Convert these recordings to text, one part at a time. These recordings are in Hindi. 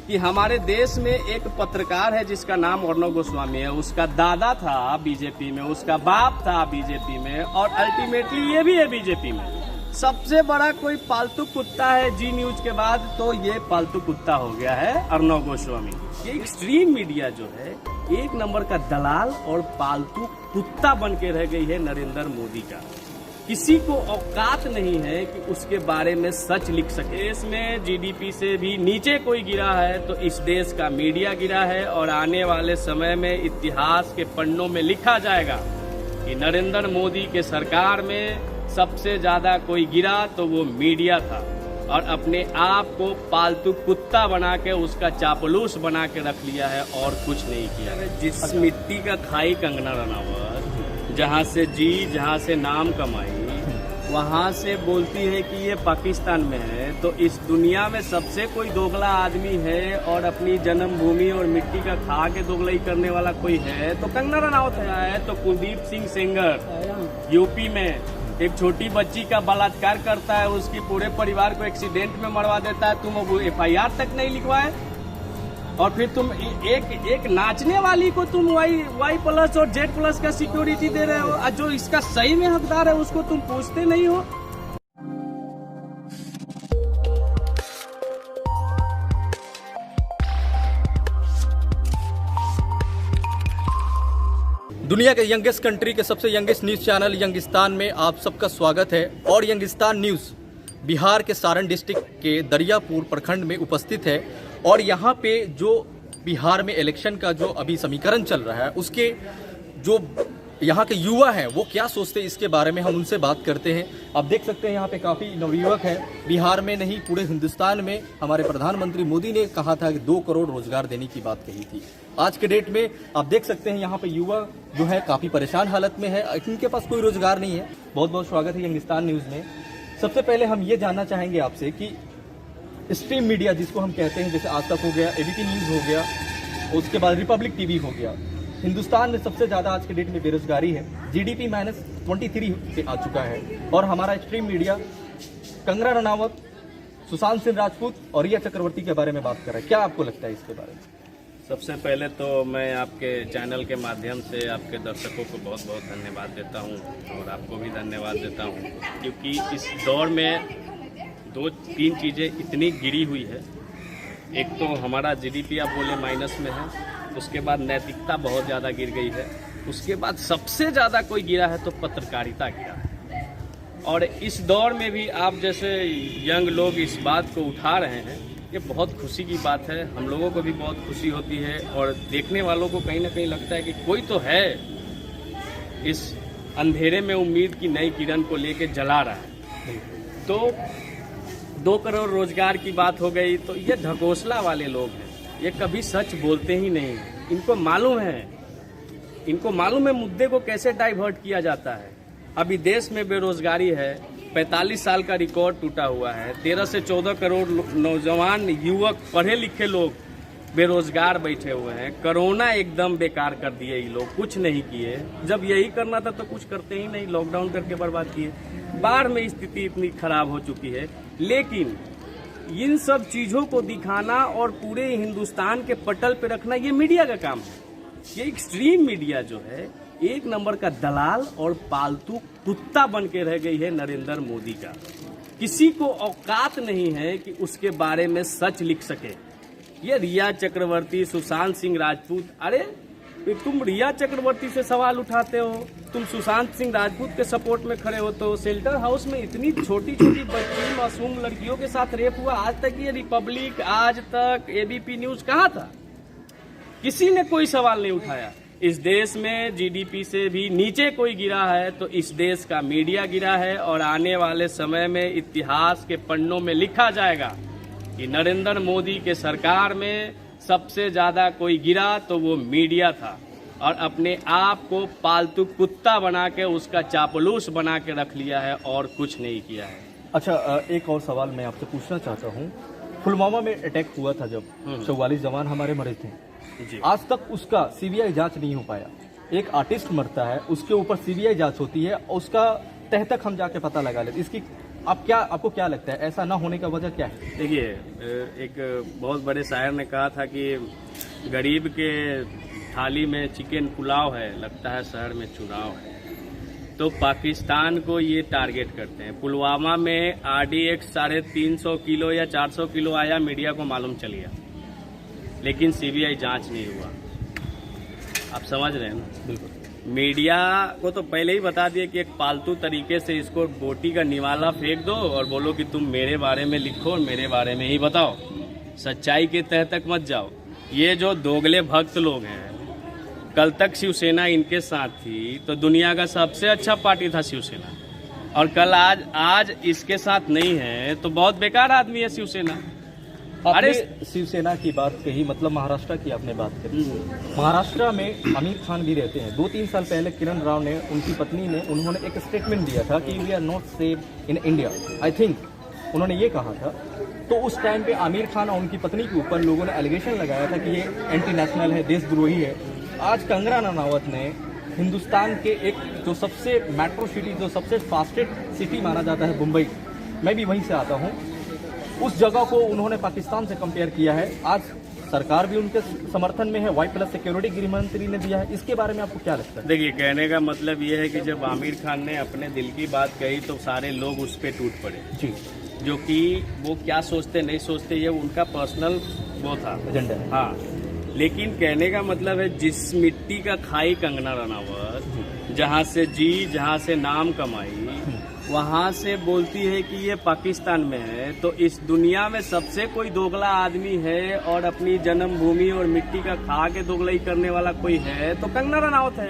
कि हमारे देश में एक पत्रकार है जिसका नाम अर्णव गोस्वामी है। उसका दादा था बीजेपी में, उसका बाप था बीजेपी में और अल्टीमेटली ये भी है बीजेपी में। सबसे बड़ा कोई पालतू कुत्ता है जी न्यूज के बाद तो ये पालतू कुत्ता हो गया है अर्णव गोस्वामी। ये एक्सट्रीम मीडिया जो है एक नंबर का दलाल और पालतू कुत्ता बन के रह गई है नरेंद्र मोदी का। किसी को औकात नहीं है कि उसके बारे में सच लिख सके। देश में जीडीपी से भी नीचे कोई गिरा है तो इस देश का मीडिया गिरा है और आने वाले समय में इतिहास के पन्नों में लिखा जाएगा कि नरेंद्र मोदी के सरकार में सबसे ज्यादा कोई गिरा तो वो मीडिया था और अपने आप को पालतू कुत्ता बना के उसका चापलूस बना के रख लिया है और कुछ नहीं किया है। जिस मिट्टी का खाई कंगना रनावत, जहाँ से जी जहाँ से नाम कमाई वहाँ से बोलती है कि ये पाकिस्तान में है। तो इस दुनिया में सबसे कोई दोगला आदमी है और अपनी जन्मभूमि और मिट्टी का खा के दोगलाई करने वाला कोई है तो कंगना रनावत है। तो कुलदीप सिंह सेंगर यूपी में एक छोटी बच्ची का बलात्कार करता है, उसकी पूरे परिवार को एक्सीडेंट में मरवा देता है, तुम वो FIR तक नहीं लिखवाए और फिर तुम एक नाचने वाली को तुम Y+ और Z+ का सिक्योरिटी दे रहे हो और जो इसका सही में हकदार है उसको तुम पूछते नहीं हो। दुनिया के यंगेस्ट कंट्री के सबसे यंगेस्ट न्यूज़ चैनल यंगिस्तान में आप सबका स्वागत है और यंगिस्तान न्यूज़ बिहार के सारण डिस्ट्रिक्ट के दरियापुर प्रखंड में उपस्थित है और यहाँ पे जो बिहार में इलेक्शन का जो अभी समीकरण चल रहा है उसके जो यहाँ के युवा हैं वो क्या सोचते हैं इसके बारे में हम उनसे बात करते हैं। आप देख सकते हैं यहाँ पे काफ़ी नवयुवक हैं। बिहार में नहीं पूरे हिंदुस्तान में हमारे प्रधानमंत्री मोदी ने कहा था कि 2 करोड़ रोजगार देने की बात कही थी। आज के डेट में आप देख सकते हैं यहाँ पे युवा जो है काफ़ी परेशान हालत में है, इनके पास कोई रोजगार नहीं है। बहुत बहुत स्वागत है यंगिस्तान न्यूज़ में। सबसे पहले हम ये जानना चाहेंगे आपसे कि स्ट्रीम मीडिया जिसको हम कहते हैं, जैसे आज तक हो गया, ABP न्यूज़ हो गया, उसके बाद रिपब्लिक टीवी हो गया, हिंदुस्तान में सबसे ज़्यादा आज के डेट में बेरोजगारी है। GDP -23 पे आ चुका है और हमारा स्ट्रीम मीडिया कंगना रनावत, सुशांत सिंह राजपूत और रिया चक्रवर्ती के बारे में बात कर रहा है। क्या आपको लगता है इसके बारे में? सबसे पहले तो मैं आपके चैनल के माध्यम से आपके दर्शकों को बहुत बहुत धन्यवाद देता हूं और आपको भी धन्यवाद देता हूं क्योंकि इस दौर में 2-3 चीज़ें इतनी गिरी हुई है। एक तो हमारा GDP आप बोले माइनस में है, उसके बाद नैतिकता बहुत ज़्यादा गिर गई है, उसके बाद सबसे ज़्यादा कोई गिरा है तो पत्रकारिता गिरा है। और इस दौर में भी आप जैसे यंग लोग इस बात को उठा रहे हैं, ये बहुत खुशी की बात है। हम लोगों को भी बहुत खुशी होती है और देखने वालों को कहीं ना कहीं लगता है कि कोई तो है इस अंधेरे में उम्मीद की नई किरण को लेके जला रहा है। तो 2 करोड़ रोजगार की बात हो गई तो ये ढकोसला वाले लोग हैं, ये कभी सच बोलते ही नहीं। इनको मालूम है मुद्दे को कैसे डाइवर्ट किया जाता है। अभी देश में बेरोजगारी है, 45 साल का रिकॉर्ड टूटा हुआ है। 13 से 14 करोड़ नौजवान युवक पढ़े लिखे लोग बेरोजगार बैठे हुए हैं। कोरोना एकदम बेकार कर दिए ये लोग, कुछ नहीं किए। जब यही करना था तो कुछ करते ही नहीं, लॉकडाउन करके बर्बाद किए। बाढ़ में स्थिति इतनी खराब हो चुकी है। लेकिन इन सब चीजों को दिखाना और पूरे हिंदुस्तान के पटल पे रखना ये मीडिया का काम है। ये एक्सट्रीम मीडिया जो है एक नंबर का दलाल और पालतू कुत्ता बन के रह गई है नरेंद्र मोदी का। किसी को औकात नहीं है कि उसके बारे में सच लिख सके। ये रिया चक्रवर्ती, सुशांत सिंह राजपूत, अरे तुम रिया चक्रवर्ती से सवाल उठाते हो, तुम सुशांत सिंह राजपूत के सपोर्ट में खड़े होते हो। शेल्टर हाउस में इतनी छोटी छोटी बच्ची मासूम लड़कियों के साथ रेप हुआ, आज तक ये रिपब्लिक, आज तक ABP न्यूज़ कहाँ था? किसी ने कोई सवाल नहीं उठाया। इस देश में GDP से भी नीचे कोई गिरा है तो इस देश का मीडिया गिरा है और आने वाले समय में इतिहास के पन्नों में लिखा जाएगा कि नरेंद्र मोदी के सरकार में सबसे ज्यादा कोई गिरा तो वो मीडिया था और अपने आप को पालतू कुत्ता बना के उसका चापलूस बना के रख लिया है और कुछ नहीं किया है। अच्छा, एक और सवाल मैं आपसे पूछना चाहता हूँ। पुलवामा में अटैक हुआ था जब 44 जवान हमारे मरे थे, आज तक उसका CBI जांच नहीं हो पाया। एक आर्टिस्ट मरता है, उसके ऊपर CBI जांच होती है, उसका तह तक हम जाके पता लगा लेते। इसकी आपको क्या लगता है ऐसा ना होने का वजह क्या है? देखिए, एक बहुत बड़े शायर ने कहा था कि गरीब के थाली में चिकन पुलाव है, लगता है शहर में चुनाव है। तो पाकिस्तान को ये टारगेट करते हैं। पुलवामा में RDX 350 किलो या 400 किलो आया, मीडिया को मालूम चल गया, लेकिन CBI जांच नहीं हुआ। आप समझ रहे हैं ना? बिल्कुल। मीडिया को तो पहले ही बता दिया कि एक पालतू तरीके से इसको बोटी का निवाला फेंक दो और बोलो कि तुम मेरे बारे में लिखो और मेरे बारे में ही बताओ, सच्चाई के तह तक मत जाओ। ये जो दोगले भक्त लोग हैं, कल तक शिवसेना इनके साथ थी तो दुनिया का सबसे अच्छा पार्टी था शिवसेना, और कल आज इसके साथ नहीं है तो बहुत बेकार आदमी है शिवसेना। अरे शिवसेना की बात कही, मतलब महाराष्ट्र की आपने बात करी। महाराष्ट्र में आमिर खान भी रहते हैं। 2-3 साल पहले किरण राव ने, उनकी पत्नी ने, उन्होंने एक स्टेटमेंट दिया था कि we are not safe in India, I think उन्होंने ये कहा था। तो उस टाइम पे आमिर खान और उनकी पत्नी के ऊपर लोगों ने एलिगेशन लगाया था कि ये एंटी नेशनल है, देशद्रोही है। आज कंगना रनावत ने हिंदुस्तान के एक जो सबसे मेट्रो सिटी, जो सबसे फास्टेस्ट सिटी माना जाता है मुंबई, मैं भी वहीं से आता हूँ, उस जगह को उन्होंने पाकिस्तान से कंपेयर किया है। आज सरकार भी उनके समर्थन में है, Y+ सिक्योरिटी गृह मंत्री ने दिया है। इसके बारे में आपको क्या लगता है? देखिए, कहने का मतलब ये है कि जब आमिर खान ने अपने दिल की बात कही तो सारे लोग उस पर टूट पड़े जी, जो कि वो क्या सोचते नहीं सोचते ये उनका पर्सनल वो था, एजेंडा है। हाँ। लेकिन कहने का मतलब है जिस मिट्टी का खाई कंगना रनावत, जहाँ से जी, जहाँ से नाम कमाई, वहाँ से बोलती है कि ये पाकिस्तान में है, तो इस दुनिया में सबसे कोई दोगला आदमी है और अपनी जन्मभूमि और मिट्टी का खा के दोगलाई करने वाला कोई है तो कंगना रनावत है।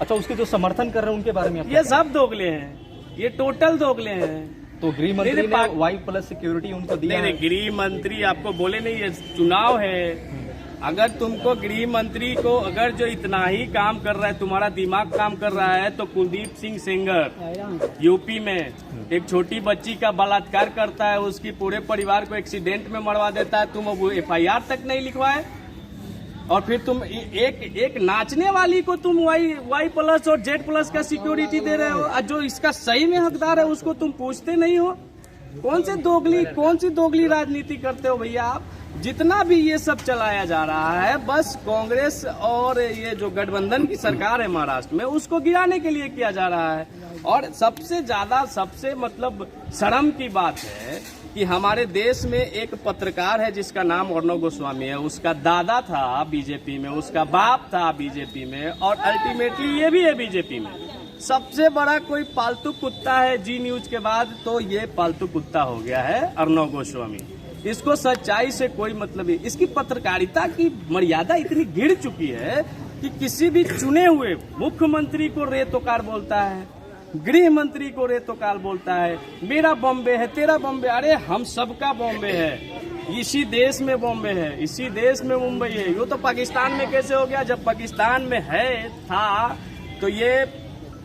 अच्छा, उसके जो समर्थन कर रहे हैं उनके बारे में ये सब दोगले हैं, ये टोटल दोगले हैं। तो गृह मंत्री ने Y+ सिक्योरिटी उनको दिया। नहीं, गृह मंत्री आपको बोले नहीं, ये चुनाव है। अगर तुमको गृह मंत्री को अगर जो इतना ही काम कर रहा है, तुम्हारा दिमाग काम कर रहा है, तो कुलदीप सिंह सेंगर यूपी में एक छोटी बच्ची का बलात्कार करता है, उसकी पूरे परिवार को एक्सीडेंट में मरवा देता है, तुम वो FIR तक नहीं लिखवाए, और फिर तुम एक नाचने वाली को तुम Y+ और Z+ का सिक्योरिटी दे रहे हो, और जो इसका सही में हकदार है उसको तुम पूछते नहीं हो। कौन सी दोगली राजनीति करते हो भैया आप? जितना भी ये सब चलाया जा रहा है, बस कांग्रेस और ये जो गठबंधन की सरकार है महाराष्ट्र में, उसको गिराने के लिए किया जा रहा है। और सबसे मतलब शर्म की बात है कि हमारे देश में एक पत्रकार है जिसका नाम अर्णव गोस्वामी है। उसका दादा था बीजेपी में, उसका बाप था बीजेपी में, और अल्टीमेटली ये भी है बीजेपी में। सबसे बड़ा कोई पालतू कुत्ता है जी न्यूज के बाद, तो ये पालतू कुत्ता हो गया है अर्णव गोस्वामी। इसको सच्चाई से कोई मतलब नहीं। इसकी पत्रकारिता की मर्यादा इतनी गिर चुकी है कि किसी भी चुने हुए मुख्यमंत्री को रेतोकार बोलता है, गृह मंत्री को रेतोकार बोलता है, मेरा बॉम्बे है, तेरा बॉम्बे। अरे हम सबका बॉम्बे है, इसी देश में बॉम्बे है, इसी देश में मुंबई है। ये तो पाकिस्तान में कैसे हो गया? जब पाकिस्तान में था तो ये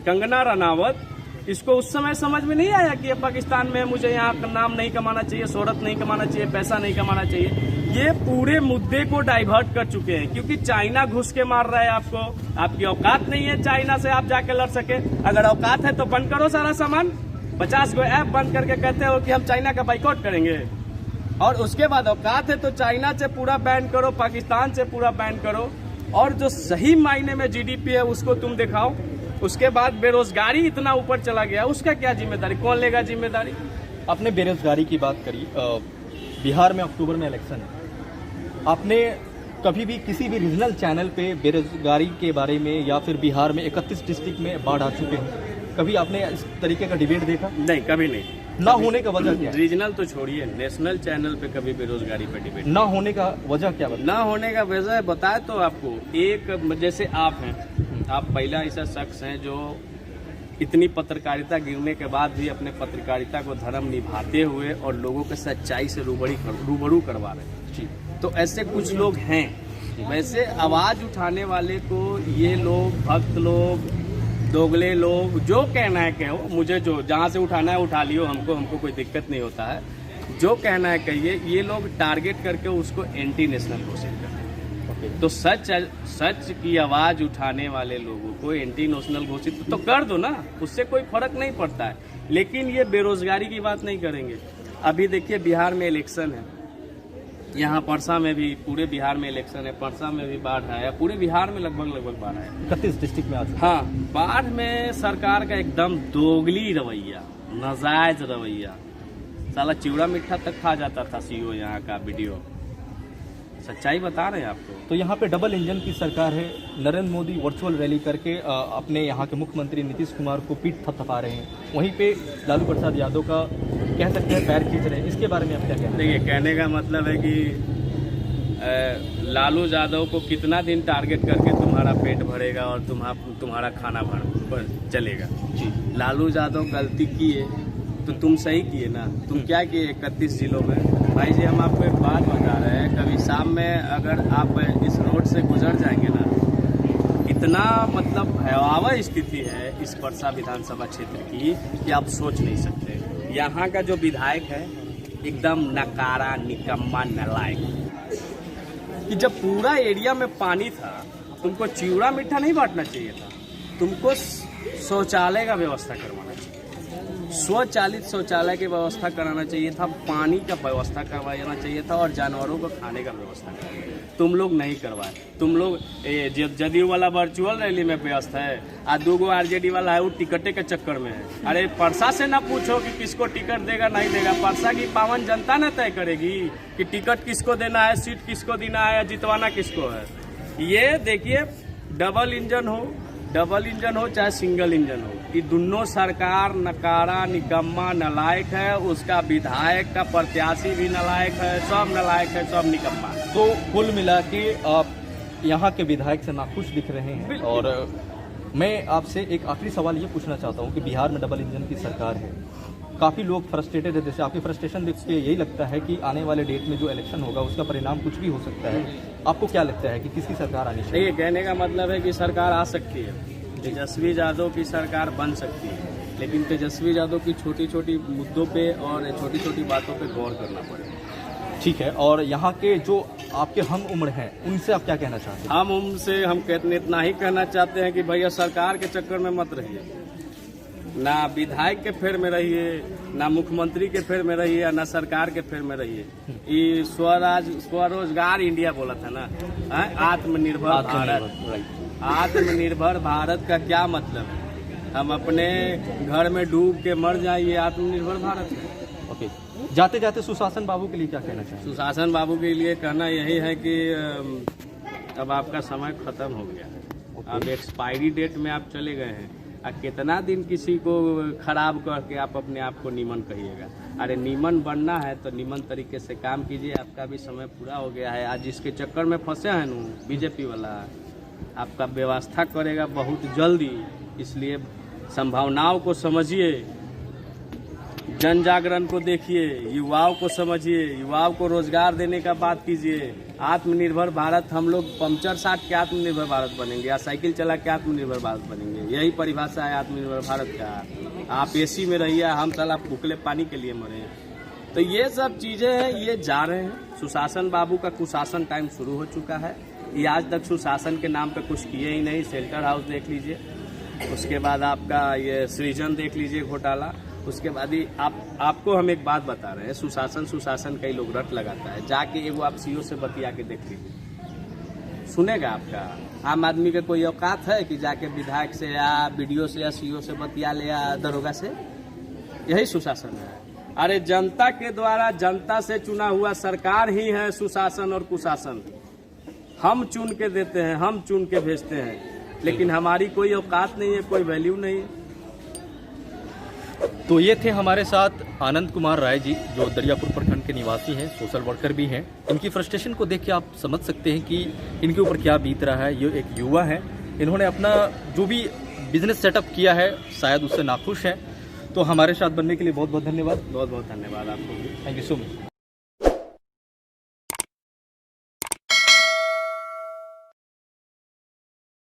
कंगना रनावत, इसको उस समय समझ में नहीं आया कि ये पाकिस्तान में, मुझे यहाँ का नाम नहीं कमाना चाहिए, शोहरत नहीं कमाना चाहिए, पैसा नहीं कमाना चाहिए। ये पूरे मुद्दे को डाइवर्ट कर चुके हैं, क्योंकि चाइना घुस के मार रहा है आपको। आपकी औकात नहीं है चाइना से आप जाके लड़ सके। अगर औकात है तो बंद करो सारा सामान। 50 गो ऐप बंद करके कहते हो कि हम चाइना का बाइकआउट करेंगे, और उसके बाद औकात है तो चाइना से पूरा बैन करो, पाकिस्तान से पूरा बैन करो, और जो सही मायने में GDP है उसको तुम दिखाओ। उसके बाद बेरोजगारी इतना ऊपर चला गया, उसका क्या जिम्मेदारी? कौन लेगा जिम्मेदारी? आपने बेरोजगारी की बात करी। बिहार में अक्टूबर में इलेक्शन है। आपने कभी भी किसी भी रीजनल चैनल पे बेरोजगारी के बारे में, या फिर बिहार में 31 डिस्ट्रिक्ट में बाढ़ आ चुके हैं, कभी आपने इस तरीके का डिबेट देखा? नहीं, कभी नहीं। ना होने का वजह क्या है? रीजनल तो छोड़िए, नेशनल चैनल पे कभी बेरोजगारी पे डिबेट ना होने का वजह क्या बता? ना होने का वजह बताए तो आपको, एक जैसे आप हैं, आप पहला ऐसा शख्स हैं जो इतनी पत्रकारिता गिरने के बाद भी अपने पत्रकारिता को धर्म निभाते हुए और लोगों के सच्चाई से रूबरू करवा रहे हैं। जी, तो ऐसे कुछ लोग हैं। वैसे आवाज उठाने वाले को ये लोग, भक्त लोग, दोगले लोग, जो कहना है कहो, मुझे जो जहाँ से उठाना है उठा लियो, हमको कोई दिक्कत नहीं होता है, जो कहना है कहिए। ये लोग टारगेट करके उसको एंटी नेशनल घोषित करते हैं। तो सच की आवाज उठाने वाले लोगों को एंटी नेशनल घोषित तो कर दो ना, उससे कोई फर्क नहीं पड़ता है। लेकिन ये बेरोजगारी की बात नहीं करेंगे। अभी देखिए बिहार में इलेक्शन है, यहाँ परसा में भी, पूरे बिहार में इलेक्शन है, परसा में भी बाढ़ आया, पूरे बिहार में लगभग बाढ़ आया। 31 डिस्ट्रिक्ट में आज। हाँ, बाढ़ में सरकार का एकदम दोगली रवैया, नाजायज रवैया। साला चिवड़ा मिठा तक खा जाता था सीओ यहाँ का वीडियो। सच्चाई बता रहे हैं आपको। तो यहाँ पे डबल इंजन की सरकार है। नरेंद्र मोदी वर्चुअल रैली करके अपने यहाँ के मुख्यमंत्री नीतीश कुमार को पीठ थपथपा रहे हैं। वहीं पे लालू प्रसाद यादव का कह सकते हैं पैर खींच रहे हैं। इसके बारे में आप क्या कहते हैं? देखिए, कहने का मतलब है कि लालू यादव को कितना दिन टारगेट करके तुम्हारा पेट भरेगा और तुम्हारा खाना चलेगा। जी, लालू यादव गलती किए तो तुम सही किए ना। तुम क्या किए 31 जिलों में? भाई जी, हम आपको एक बात बता रहे हैं, कभी शाम में अगर आप इस रोड से गुजर जाएंगे ना, इतना मतलब भयावह स्थिति है इस परसा विधानसभा क्षेत्र की कि आप सोच नहीं सकते। यहाँ का जो विधायक है एकदम नकारा, निकम्मा, नालायक। कि जब पूरा एरिया में पानी था, तुमको चिवड़ा मीठा नहीं बांटना चाहिए था, तुमको शौचालय का व्यवस्था करवाना चाहिए, स्वचालित शौचालय की व्यवस्था कराना चाहिए था, पानी का व्यवस्था करवाना चाहिए था और जानवरों को खाने का व्यवस्था करवाना। तुम लोग नहीं करवाए। तुम लोग जदयू वाला वर्चुअल रैली में व्यस्त है, और 2 आरजेडी वाला है वो टिकटे के चक्कर में है। अरे परसा से ना पूछो कि किसको टिकट देगा नहीं देगा, परसा की पावन जनता न तय करेगी कि टिकट किसको देना है, सीट किसको देना है या जितवाना किसको है। ये देखिए, डबल इंजन हो चाहे सिंगल इंजन हो, ये दोनों सरकार नकारा, निकम्मा, नालायक है। उसका विधायक का प्रत्याशी भी नालायक है, सब नालायक है, सब निकम्मा। तो कुल मिला के आप यहाँ के विधायक से नाखुश दिख रहे हैं। और मैं आपसे एक आखिरी सवाल ये पूछना चाहता हूँ कि बिहार में डबल इंजन की सरकार है, काफ़ी लोग फ्रस्ट्रेटेड है। जैसे आपकी फ्रस्ट्रेशन देख के यही लगता है कि आने वाले डेट में जो इलेक्शन होगा उसका परिणाम कुछ भी हो सकता है। आपको क्या लगता है कि किसकी सरकार आनी चाहिए? ये कहने का मतलब है कि सरकार आ सकती है, तेजस्वी यादव की सरकार बन सकती है, लेकिन तेजस्वी यादव की छोटी छोटी मुद्दों पे और छोटी छोटी बातों पे गौर करना पड़ेगा। ठीक है। और यहाँ के जो आपके हम उम्र हैं उनसे आप क्या कहना चाहते हैं? हम उनसे हम इतना ही कहना चाहते हैं कि भैया सरकार के चक्कर में मत रहिए, ना विधायक के फेर में रहिए, ना मुख्यमंत्री के फेर में रहिए, ना सरकार के फेर में रहिए। ये स्वरोजगार इंडिया बोला था ना, आत्मनिर्भर भारत। आत्मनिर्भर भारत का क्या मतलब है? हम अपने घर में डूब के मर जाए, ये आत्मनिर्भर भारत है। ओके, जाते जाते सुशासन बाबू के लिए क्या कहना चाहिए? सुशासन बाबू के लिए कहना यही है कि अब आपका समय खत्म हो गया है। अब एक्सपायरी डेट में आप चले गए हैं। कितना दिन किसी को खराब करके आप अपने आप को नीमन कहिएगा? अरे नीमन बनना है तो नीमन तरीके से काम कीजिए। आपका भी समय पूरा हो गया है। आज जिसके चक्कर में फंसे हैं ना बीजेपी वाला, आपका व्यवस्था करेगा बहुत जल्दी। इसलिए संभावनाओं को समझिए, जन जागरण को देखिए, युवाओं को समझिए, युवाओं को रोजगार देने का बात कीजिए। आत्मनिर्भर भारत, हम लोग पंचर साट के आत्मनिर्भर भारत बनेंगे या साइकिल चला के आत्मनिर्भर भारत बनेंगे। यही परिभाषा है आत्मनिर्भर भारत का। आप एसी में रहिए, हम साला फूकले पानी के लिए मरे। तो ये सब चीजें हैं, ये जा रहे हैं। सुशासन बाबू का कुशासन टाइम शुरू हो चुका है। ये आज तक सुशासन के नाम पे कुछ किए ही नहीं। शेल्टर हाउस देख लीजिए, उसके बाद आपका ये सृजन देख लीजिए घोटाला, उसके बाद ही आपको हम एक बात बता रहे हैं, सुशासन कई लोग रट लगाता है। जाके एगो आप सीओ से बतिया के देख लीजिए, सुनेगा आपका? आम आदमी का कोई औकात है कि जाके विधायक से या बीडीओ से या सीओ से बतिया ले या दरोगा से? यही सुशासन है। अरे जनता के द्वारा जनता से चुना हुआ सरकार ही है सुशासन और कुशासन। हम चुन के देते हैं, हम चुन के भेजते हैं, लेकिन हमारी कोई औकात नहीं है, कोई वैल्यू नहीं है। तो ये थे हमारे साथ आनंद कुमार राय जी, जो दरियापुर प्रखंड के निवासी हैं, सोशल वर्कर भी हैं। इनकी फ्रस्ट्रेशन को देख के आप समझ सकते हैं कि इनके ऊपर क्या बीत रहा है। ये एक युवा है, इन्होंने अपना जो भी बिजनेस सेटअप किया है शायद उससे नाखुश हैं। तो हमारे साथ बनने के लिए बहुत बहुत धन्यवाद। बहुत बहुत धन्यवाद आपको भी। Thank you so much.